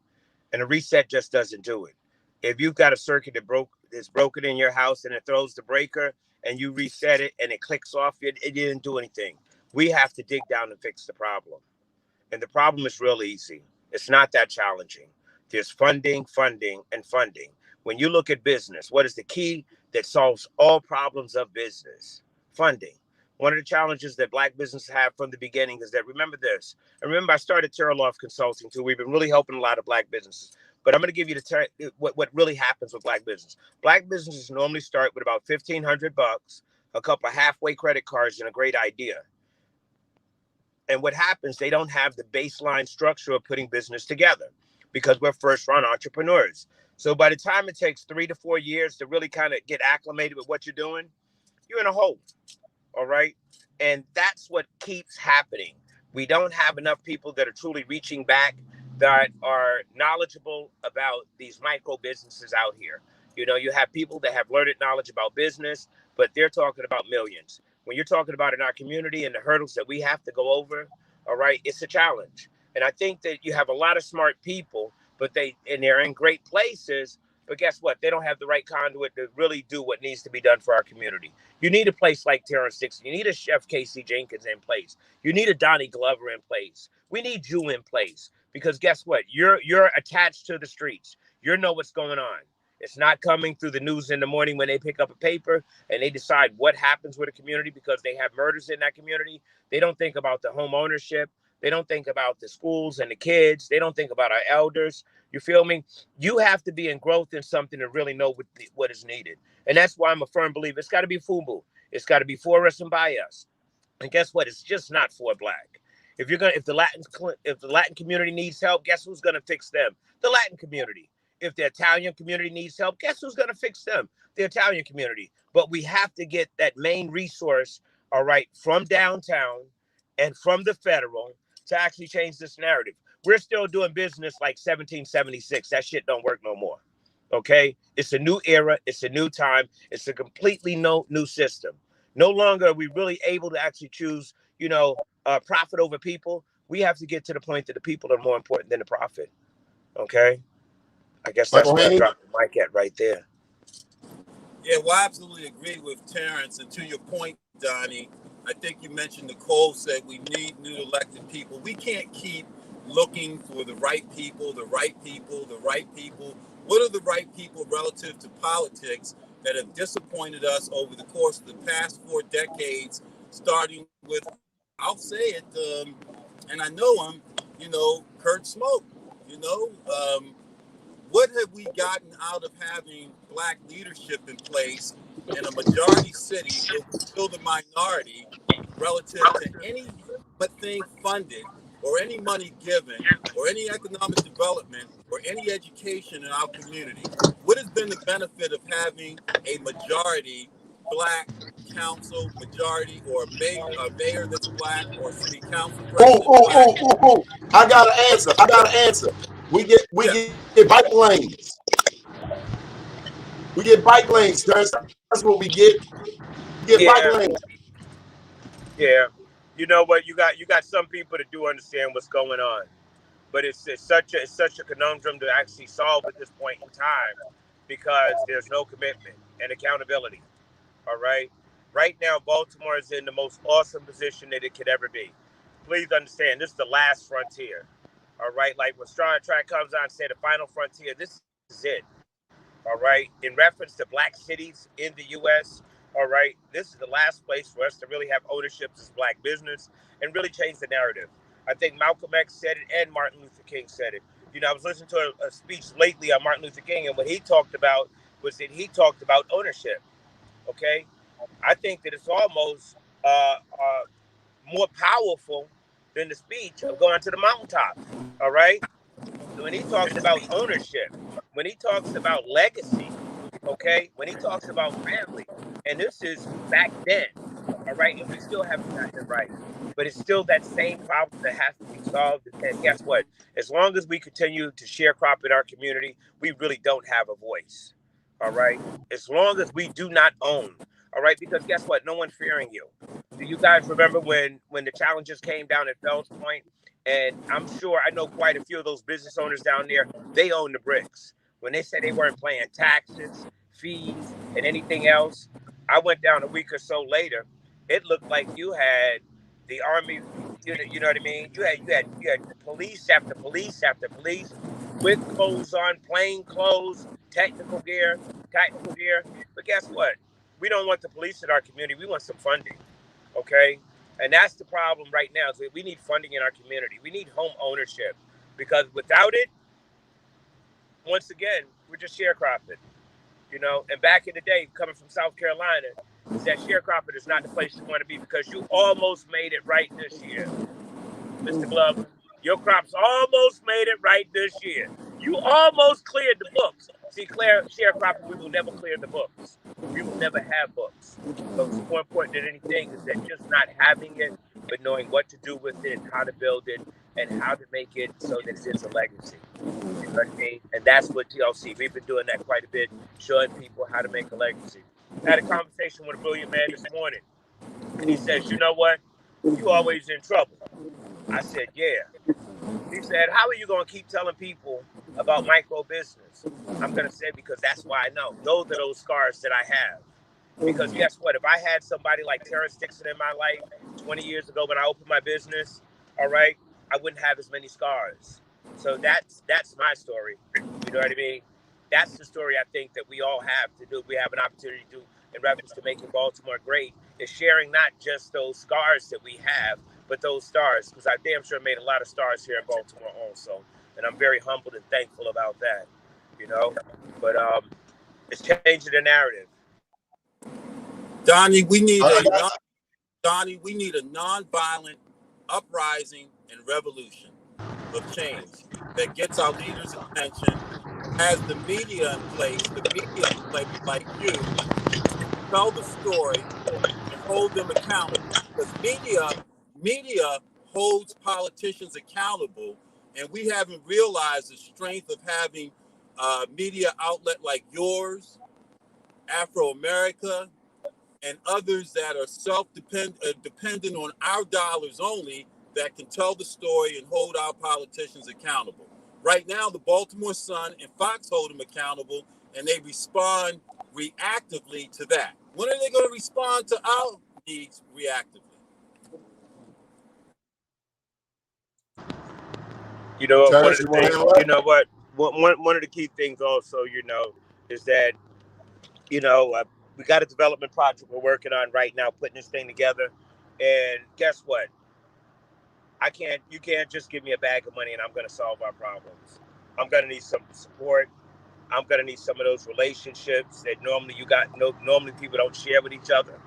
And a reset just doesn't do it. If you've got a circuit that's broken in your house and it throws the breaker and you reset it and it clicks off, it didn't do anything. We have to dig down and fix the problem. And the problem is real easy. It's not that challenging. There's funding, and funding. When you look at business, what is the key that solves all problems of business? Funding. One of the challenges that black businesses have from the beginning is that, remember this. And remember, I started Terrell Consulting too. We've been really helping a lot of black businesses. But I'm going to give you what really happens with black business. Black businesses normally start with about $1,500, a couple of halfway credit cards, and a great idea. And what happens, they don't have the baseline structure of putting business together because we're first-run entrepreneurs. So by the time it takes 3 to 4 years to really kind of get acclimated with what you're doing, you're in a hole, all right? And that's what keeps happening. We don't have enough people that are truly reaching back, that are knowledgeable about these micro businesses out here. You have people that have learned knowledge about business, but they're talking about millions. When you're talking about in our community and the hurdles that we have to go over, all right, it's a challenge. And I think that you have a lot of smart people, but they're in great places. But guess what? They don't have the right conduit to really do what needs to be done for our community. You need a place like Terence Dickson. You need a Chef Casey Jenkins in place. You need a Donnie Glover in place. We need you in place, because guess what? You're attached to the streets. You know what's going on. It's not coming through the news in the morning when they pick up a paper and they decide what happens with a community because they have murders in that community. They don't think about the home ownership. They don't think about the schools and the kids. They don't think about our elders. You feel me? You have to be in growth in something to really know what is needed. And that's why I'm a firm believer. It's got to be FUBU. It's got to be for us and by us. And guess what? It's just not for black. If the Latin community needs help, guess who's gonna fix them? The Latin community. If the Italian community needs help, guess who's gonna fix them? The Italian community. But we have to get that main resource, all right, from downtown and from the federal to actually change this narrative. We're still doing business like 1776. That shit don't work no more. Okay? It's a new era. It's a new time. It's a completely new system. No longer are we really able to actually choose, profit over people. We have to get to the point that the people are more important than the profit. Okay? I guess that's where I dropped the mic at right there. Yeah, well, I absolutely agree with Terence. And to your point, Donnie, I think you mentioned Nicole said we need new elected people. We can't keep looking for the right people, the right people, the right people. What are the right people relative to politics that have disappointed us over the course of the past 4 decades, starting with, I'll say it, and I know him, Kurt Smoke, you know, what have we gotten out of having black leadership in place in a majority city where we're still the minority relative to anything funded or any money given or any economic development or any education in our community? What has been the benefit of having a majority black council, majority or a mayor that's black or city council Oh, president oh, black? oh, oh, oh. I got an answer. I got an answer. We Yeah, get bike lanes. We get bike lanes, Terrence. That's what we get. We get bike Yeah, lanes. yeah. You know what? You got some people that do understand what's going on, but it's such a conundrum to actually solve at this point in time because there's no commitment and accountability. All right. Right now, Baltimore is in the most awesome position that it could ever be. Please understand, this is the last frontier. All right. Like when Star Trek comes on and say the final frontier, this is it. All right. In reference to black cities in the U.S., all right, this is the last place for us to really have ownership as black business and really change the narrative. I think Malcolm X said it and Martin Luther King said it. I was listening to a speech lately on Martin Luther King, and what he talked about was that he talked about ownership. Okay. I think that it's almost more powerful than the speech of going to the mountaintop. All right. So when he talks about ownership, when he talks about legacy, okay, when he talks about family, and this is back then, all right, and we still haven't gotten it right. But it's still that same problem that has to be solved. And guess what? As long as we continue to sharecrop in our community, we really don't have a voice. All right. As long as we do not own. All right. Because guess what? No one's fearing you. Do you guys remember when the challenges came down at Fells Point? And I'm sure I know quite a few of those business owners down there. They own the bricks. When they said they weren't paying taxes, fees, and anything else, I went down a week or so later. It looked like you had the army. You know what I mean. You had police after police after police with clothes on, plain clothes, technical gear. But guess what? We don't want the police in our community. We want some funding. Okay, and that's the problem right now. Is that we need funding in our community. We need home ownership because without it, once again, we're just sharecropping. And back in the day, coming from South Carolina, is that sharecropping is not the place you want to be because you almost made it right this year, Mr. Glover. Your crops almost made it right this year. You almost cleared the books. See, sharecropping, we will never clear the books. We will never have books. So it's more important than anything is that just not having it, but knowing what to do with it and how to build it and how to make it so that it is a legacy. You know what I mean? And that's what TLC, we've been doing that quite a bit, showing people how to make a legacy. I had a conversation with a brilliant man this morning, and he says, you know what? You always in trouble. I said, yeah. He said, how are you going to keep telling people about micro business? I'm going to say, because that's why I know. Those are those scars that I have. Because guess what? If I had somebody like Terence Dickson in my life 20 years ago when I opened my business, all right, I wouldn't have as many scars. So that's my story. You know what I mean? That's the story I think that we all have to do. We have an opportunity to do in reference to making Baltimore great is sharing not just those scars that we have, but those stars. Because I damn sure made a lot of stars here in Baltimore also. And I'm very humbled and thankful about that, you know. But it's changing the narrative. Donnie, we need a nonviolent uprising and revolution of change that gets our leaders' attention, has the media in place, like you, to tell the story and hold them accountable. Because media holds politicians accountable, and we haven't realized the strength of having a media outlet like yours, Afro America, and others that are dependent on our dollars only that can tell the story and hold our politicians accountable. Right now, the Baltimore Sun and Fox hold them accountable, and they respond reactively to that. When are they going to respond to our needs reactively? You know, one Terrence, of you the want to things, handle you that? know what, one of the key things also, is that, we got a development project we're working on right now, putting this thing together. And guess what? You can't just give me a bag of money and I'm going to solve our problems. I'm going to need some support. I'm going to need some of those relationships that normally people don't share with each other.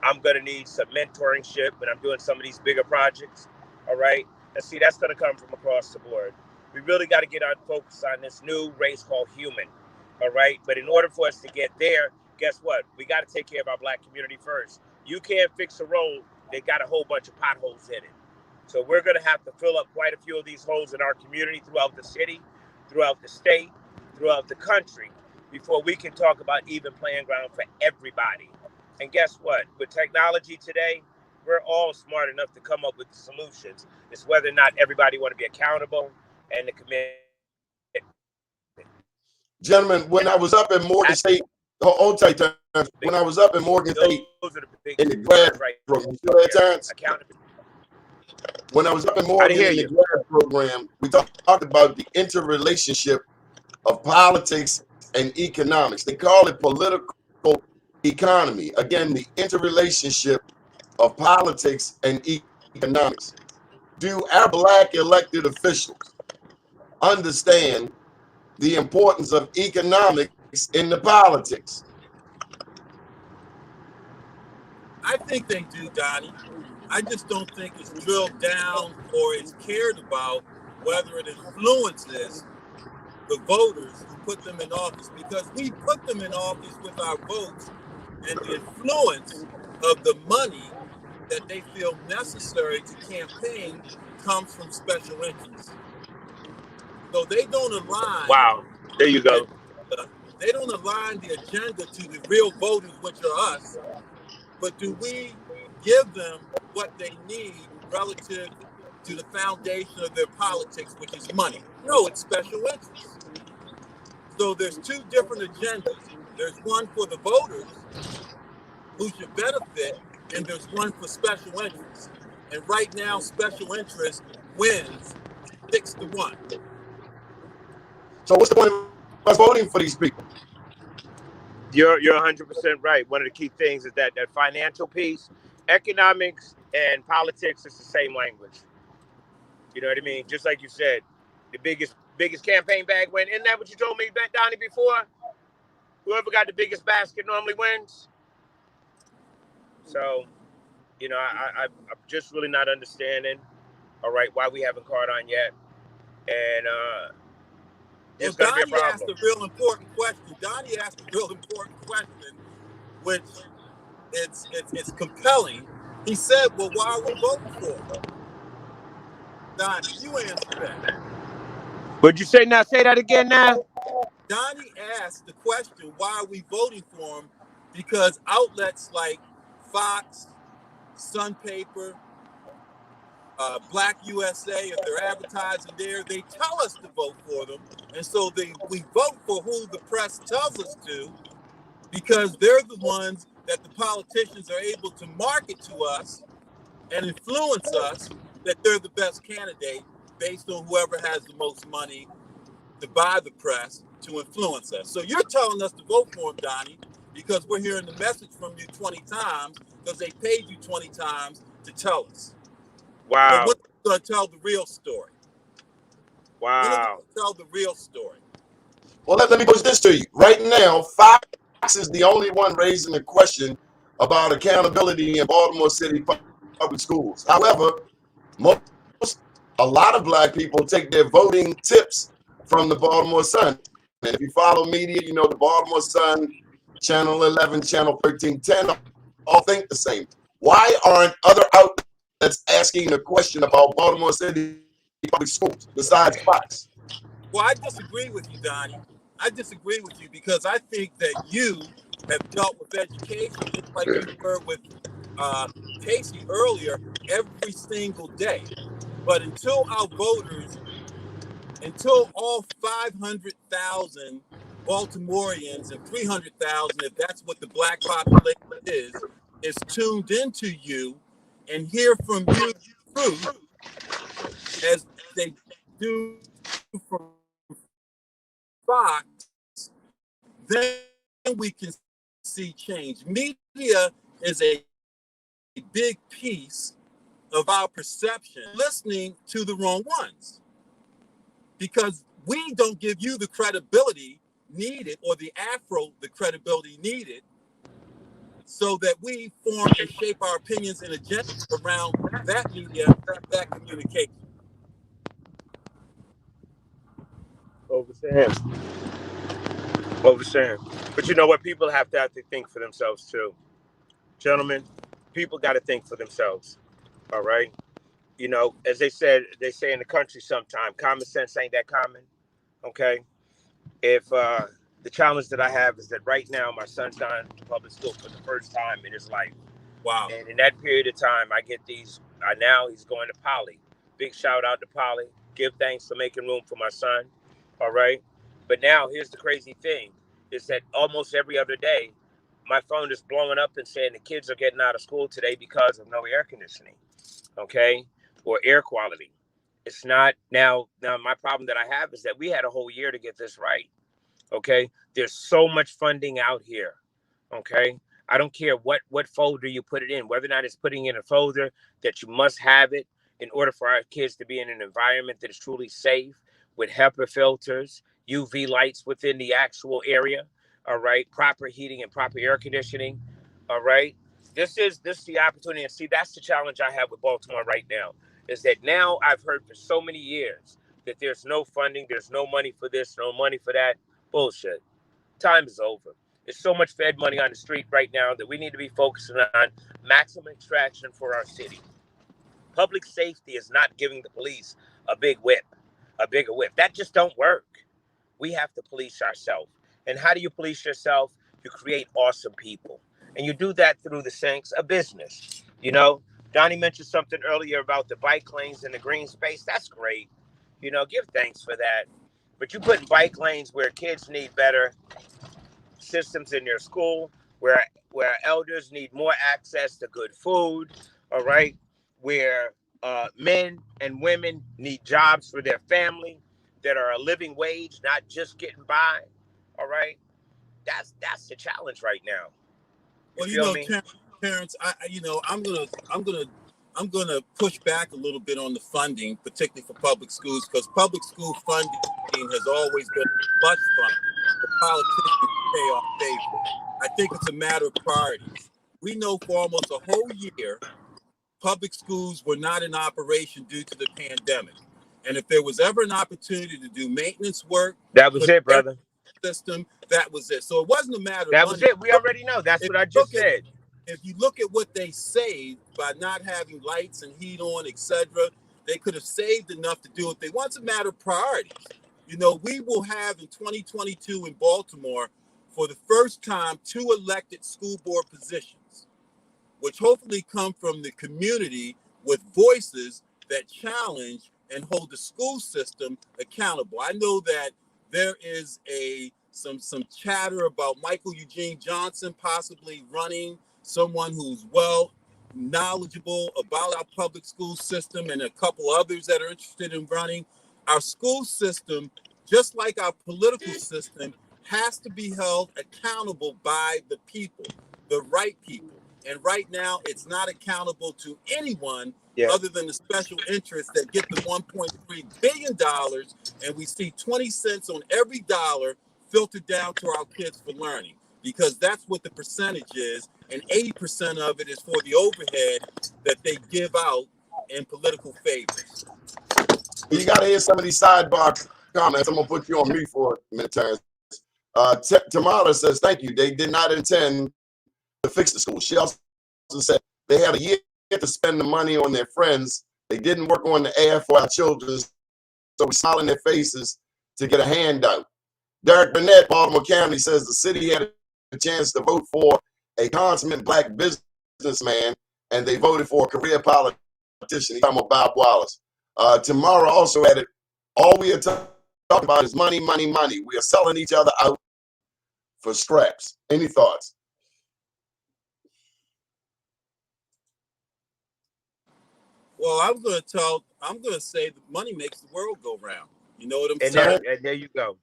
I'm going to need some mentorship when I'm doing some of these bigger projects. All right. And see, that's going to come from across the board. We really got to get our focus on this new race called human. All right. But in order for us to get there, guess what? We got to take care of our Black community first. You can't fix a road that got a whole bunch of potholes in it. So we're going to have to fill up quite a few of these holes in our community, throughout the city, throughout the state, throughout the country, before we can talk about even playing ground for everybody. And guess what? With technology today, we're all smart enough to come up with the solutions. It's whether or not everybody want to be accountable and to commit. Gentlemen, when I was up in Morgan State, hold tight, Terrence. When I was up in Morgan State in the grad program, you still there, Terrence? When I was up in Morgan in the grad program, we talked about the interrelationship of politics and economics. They call it political economy. Again, the interrelationship of politics and economics. Do our Black elected officials understand the importance of economics in the politics? I think they do, Donnie. I just don't think it's drilled down or it's cared about, whether it influences the voters who put them in office, because we put them in office with our votes, and the influence of the money that they feel necessary to campaign comes from special interests. So they don't align. Wow, there you go. They don't align the agenda to the real voters, which are us. But do we give them what they need relative to the foundation of their politics, which is money? No, it's special interests. So there's two different agendas. There's one for the voters who should benefit, and there's one for special interests. And right now, special interest wins 6-1. So what's the point of us voting for these people? You're 100% right. One of the key things is that financial piece, economics and politics is the same language. You know what I mean? Just like you said, the biggest campaign bag win. Isn't that what you told me, Donnie, before? Whoever got the biggest basket normally wins. So, I'm just really not understanding, all right, why we haven't caught on yet. And it's going to be a problem. Donnie asked a real important question, which it's compelling. He said, well, why are we voting for him? Donnie, you answer that. What'd you say now? Say that again now. Donnie asked the question, why are we voting for him? Because outlets like Fox, Sun Paper, BlackUSA, if they're advertising there, they tell us to vote for them. And so we vote for who the press tells us to, because they're the ones that the politicians are able to market to us and influence us that they're the best candidate based on whoever has the most money to buy the press to influence us. So you're telling us to vote for him, Donnie, because we're hearing the message from you 20 times because they paid you 20 times to tell us. Wow. But when are we going to tell the real story? Wow. When are we going to tell the real story? Well, let me put this to you. Right now, Fox is the only one raising the question about accountability in Baltimore City public schools. However, a lot of Black people take their voting tips from the Baltimore Sun. And if you follow media, you know the Baltimore Sun, Channel 11, Channel 1310, all think the same. Why aren't other outlets asking the question about Baltimore City public schools besides Fox? Well, I disagree with you, Donnie. I disagree with you because I think that you have dealt with education just like you were with Casey earlier every single day. But until all 500,000 Baltimoreans and 300,000, if that's what the Black population is tuned into you and hear from you the truth as they do from Fox, then we can see change. Media is a big piece of our perception, listening to the wrong ones, because we don't give you the credibility needed, or the credibility needed, so that we form and shape our opinions and agenda around that media and that communication. Overstand. But you know what? People have to think for themselves too. Gentlemen, people got to think for themselves. All right. You know, as they say in the country sometime, common sense ain't that common. Okay. If the challenge that I have is that right now my son's gone to public school for the first time in his life. Wow. And in that period of time, I get these, now he's going to Poly. Big shout out to Poly. Give thanks for making room for my son. All right. But now here's the crazy thing is that almost every other day, my phone is blowing up and saying the kids are getting out of school today because of no air conditioning. Okay. Or air quality. It's not now my problem that I have is that we had a whole year to get this right. Okay. There's so much funding out here. Okay. I don't care what folder you put it in, whether or not it's putting in a folder that you must have it in order for our kids to be in an environment that is truly safe with HEPA filters, UV lights within the actual area. All right. Proper heating and proper air conditioning. All right. This is the opportunity. And see, that's the challenge I have with Baltimore right now is that now I've heard for so many years that there's no funding, there's no money for this, no money for that. Bullshit. Time is over. There's so much Fed money on the street right now that we need to be focusing on maximum extraction for our city. Public safety is not giving the police a bigger whip. That just don't work. We have to police ourselves. And how do you police yourself? You create awesome people. And you do that through the sense of business. You know, Donnie mentioned something earlier about the bike lanes and the green space. That's great. You know, give thanks for that. But you put bike lanes where kids need better systems in their school, where elders need more access to good food, all right, where men and women need jobs for their family that are a living wage, not just getting by, all right. That's the challenge right now. Well, you know, Terence, I'm gonna push back a little bit on the funding, particularly for public schools, because public school funding has always been slush fund for politicians to pay off favor. I think it's a matter of priorities. We know for almost a whole year, public schools were not in operation due to the pandemic. And if there was ever an opportunity to do maintenance work, that was it, brother. System, that was it. So it wasn't a matter of that money. Was it. We already know. That's what I just said. If you look at what they saved by not having lights and heat on, etc., they could have saved enough to do it. They want a matter of priorities. You know, we will have in 2022 in Baltimore, for the first time, 2 elected school board positions, which hopefully come from the community with voices that challenge and hold the school system accountable. I know that there is some chatter about Michael Eugene Johnson possibly running, someone who's well knowledgeable about our public school system, and a couple others that are interested in running. Our school system, just like our political system, has to be held accountable by the people, the right people. And right now, it's not accountable to anyone other than the special interests that get the $1.3 billion, and we see 20 cents on every dollar filtered down to our kids for learning, because that's what the percentage is, and 80% of it is for the overhead that they give out in political favors. You got to hear some of these sidebar comments. I'm going to put you on mute for a minute, Terence. Tamara says, thank you. They did not intend to fix the school. She also said they had a year to spend the money on their friends. They didn't work on the air for our children, so we smile in their faces to get a handout. Derek Burnett, Baltimore County, says the city had a chance to vote for a consummate black businessman, and they voted for a career politician. He's talking about Bob Wallace. Tamara also added, all we are talking about is money, money, money. We are selling each other out for scraps. Any thoughts? Well, I'm going to say that money makes the world go round. You know what I'm And saying? there you go.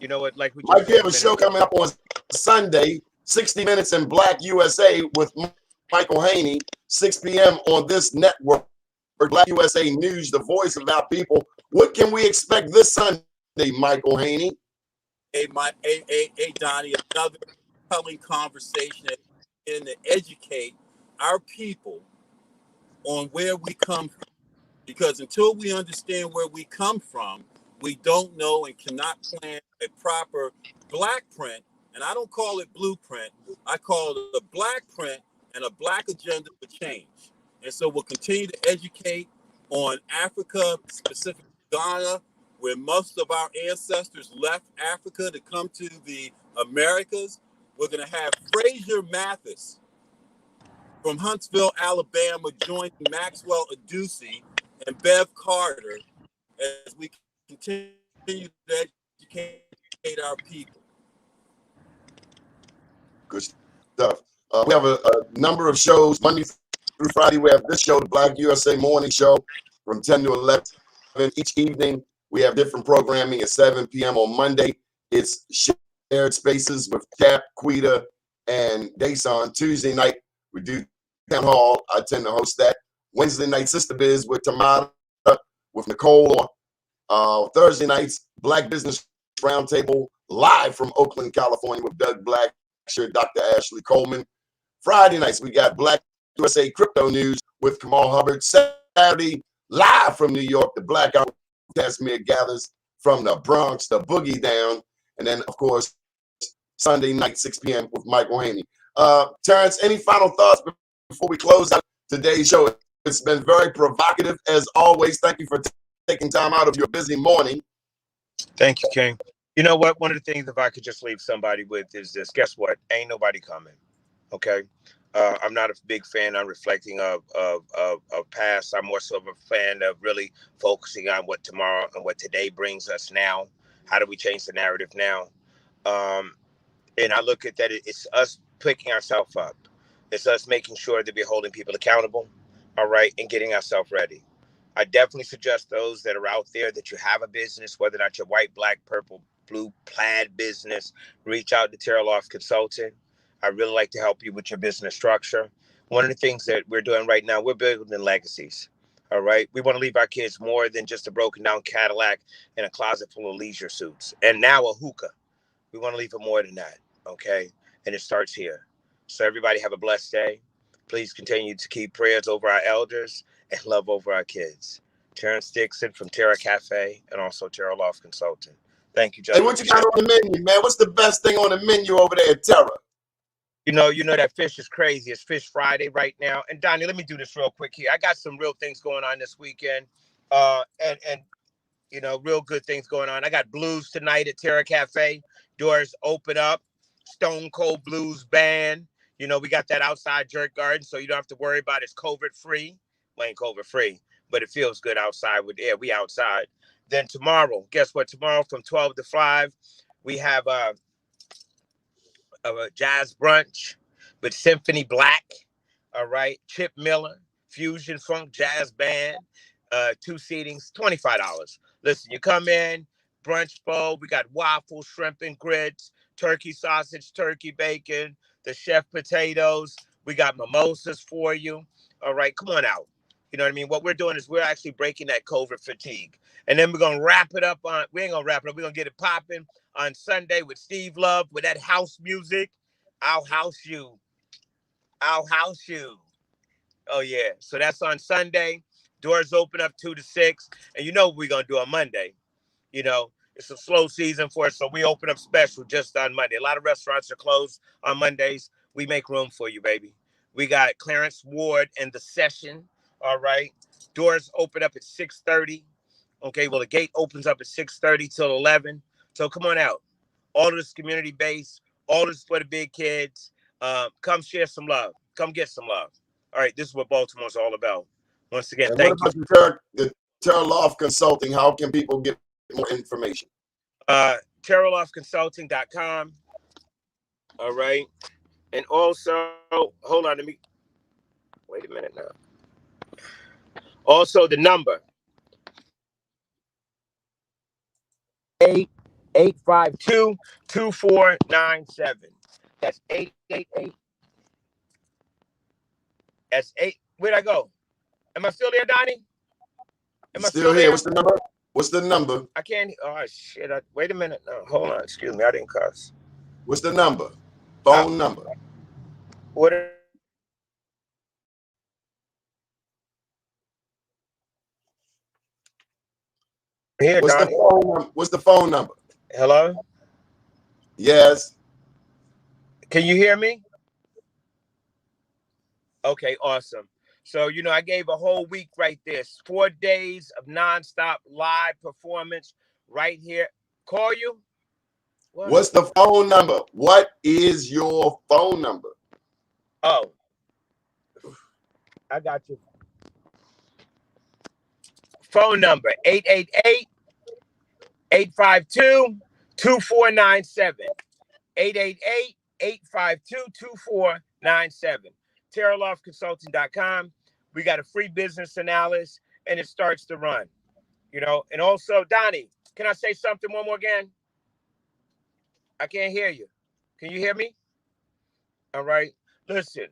You know what? Like what you Mike, you said have a a minute show ago. coming up on Sunday, 60 Minutes in Black USA with Michael Haynie, 6 p.m. on this network, Black USA News, the voice of our people. What can we expect this Sunday, Michael Haynie? Hey, Donnie, another compelling conversation and to educate our people on where we come from. Because until we understand where we come from, we don't know and cannot plan a proper black print. And I don't call it blueprint. I call it a black print and a black agenda for change. And so we'll continue to educate on Africa, specifically Ghana, where most of our ancestors left Africa to come to the Americas. We're going to have Fraser Mathis from Huntsville, Alabama, joining Maxwell Adusi and Bev Carter as we continue to educate our people. Good stuff. We have a number of shows Monday through Friday. We have this show, the Black USA Morning Show, from 10 to 11 each evening. We have different programming at 7 p.m. on Monday. It's shared spaces with Cap, Quita, and Dason. Tuesday night, we do Town Hall. I tend to host that. Wednesday night, Sister Biz with Tamara, with Nicole. Thursday nights, Black Business Roundtable, live from Oakland, California, with Doug Blackshear, Dr. Ashley Coleman. Friday nights, we got Black USA Crypto News with Kamal Hubbard. Saturday, live from New York, the Black Hour Casimir gathers from the Bronx, the Boogie Down. And then, of course, Sunday night, 6 p.m. with Michael Haynie. Terence, any final thoughts before we close out today's show? It's been very provocative, as always. Thank you for taking time out of your busy morning. Thank you, King. You know what? One of the things, if I could just leave somebody with, is this. Guess what? Ain't nobody coming. Okay. I'm not a big fan on reflecting of past. I'm more so of a fan of really focusing on what tomorrow and what today brings us now. How do we change the narrative now? And I look at that, it's us picking ourselves up. It's us making sure that we're holding people accountable, all right, and getting ourselves ready. I definitely suggest those that are out there that you have a business, whether or not you're white, black, purple, blue, plaid business, reach out to Terrell Consulting. I really like to help you with your business structure. One of the things that we're doing right now, we're building legacies. All right. We want to leave our kids more than just a broken down Cadillac and a closet full of leisure suits and now a hookah. We want to leave it more than that. Okay. And it starts here. So everybody have a blessed day. Please continue to keep prayers over our elders and love over our kids. Terence Dickson from Terra Cafe and also Terra Loft Consulting. Thank you, Hey, gentlemen. what you got on the menu, man? What's the best thing on the menu over there at Terra? You know that fish is crazy. It's Fish Friday right now. And Donnie, let me do this real quick here. I got some real things going on this weekend. And real good things going on. I got blues tonight at Terra Cafe. Doors open up. Stone Cold Blues Band. We got that outside jerk garden, so you don't have to worry about it's COVID free. Well, ain't COVID free, but it feels good outside with air. We outside. Then tomorrow, guess what? Tomorrow from 12 to 5, we have a jazz brunch with Symphony Black. All right. Chip Miller, Fusion Funk Jazz Band, 2 seatings, $25. Listen, you come in, brunch bowl. We got waffles, shrimp and grits, turkey sausage, turkey bacon, the chef potatoes. We got mimosas for you. All right. Come on out. You know what I mean? What we're doing is we're actually breaking that COVID fatigue. And then we're going to wrap it up we ain't going to wrap it up. We're going to get it popping on Sunday with Steve Love with that house music. I'll house you. I'll house you. Oh, yeah. So that's on Sunday. Doors open up 2 to 6. And you know what we're going to do on Monday. It's a slow season for us. So we open up special just on Monday. A lot of restaurants are closed on Mondays. We make room for you, baby. We got Clarence Ward and The Session. All right. Doors open up at 6:30. Okay. Well, the gate opens up at 6:30 till 11. So come on out. All of this community based. All this for the big kids. Come share some love. Come get some love. All right. This is what Baltimore's all about. Once again, And what thank you. about the Terra Loft Consulting? How can people get more information? TerrorLoftConsulting.com. All right. And also, hold on, wait a minute now. Also, the number 852-2497. That's 888. That's 8. Where'd I go? Am I still there, Donnie? Am I Still here. there? What's the number? What's the number? I can't. Oh shit! Wait a minute. No, hold on. Excuse me. I didn't cuss. What's the number? Phone number. What? Here, What's Donnie. the phone? What's the phone number? Hello. Yes. Can you hear me? Okay, awesome. So, I gave a whole week right there. 4 days of nonstop live performance right here. Call you? What? What's the phone number? What is your phone number? Oh, I got you. Phone number 888-852-2497. 888-852-2497. TerrorLoftConsulting.com. We got a free business analysis, and it starts to run. And also, Donnie, can I say something one more again? I can't hear you. Can you hear me? All right. Listen,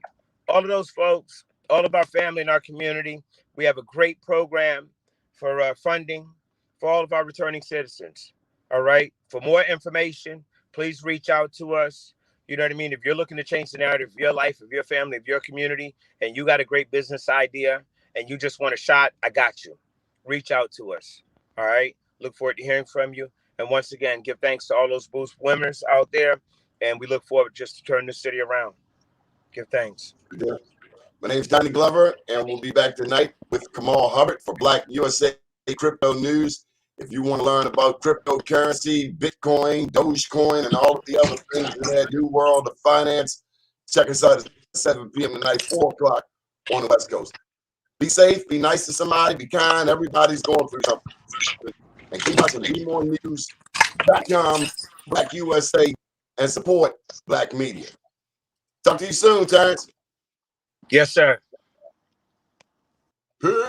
all of those folks, all of our family in our community, we have a great program for funding for all of our returning citizens. All right. For more information, please reach out to us. You know what I mean? If you're looking to change the narrative of your life, of your family, of your community, and you got a great business idea and you just want a shot, I got you. Reach out to us. All right. Look forward to hearing from you. And once again, give thanks to all those boost winners out there. And we look forward just to turn this city around. Give thanks. Yeah. My name's Donnie Glover, and we'll be back tonight with Kamal Hubbard for Black USA Crypto News. If you want to learn about cryptocurrency, Bitcoin, Dogecoin, and all of the other things in that new world of finance, check us out at 7 p.m. tonight, 4 o'clock on the West Coast. Be safe, be nice to somebody, be kind. Everybody's going through something. And keep watching BeMoreNews.com, Black USA, and support Black media. Talk to you soon, Terence. Yes, sir. Peace.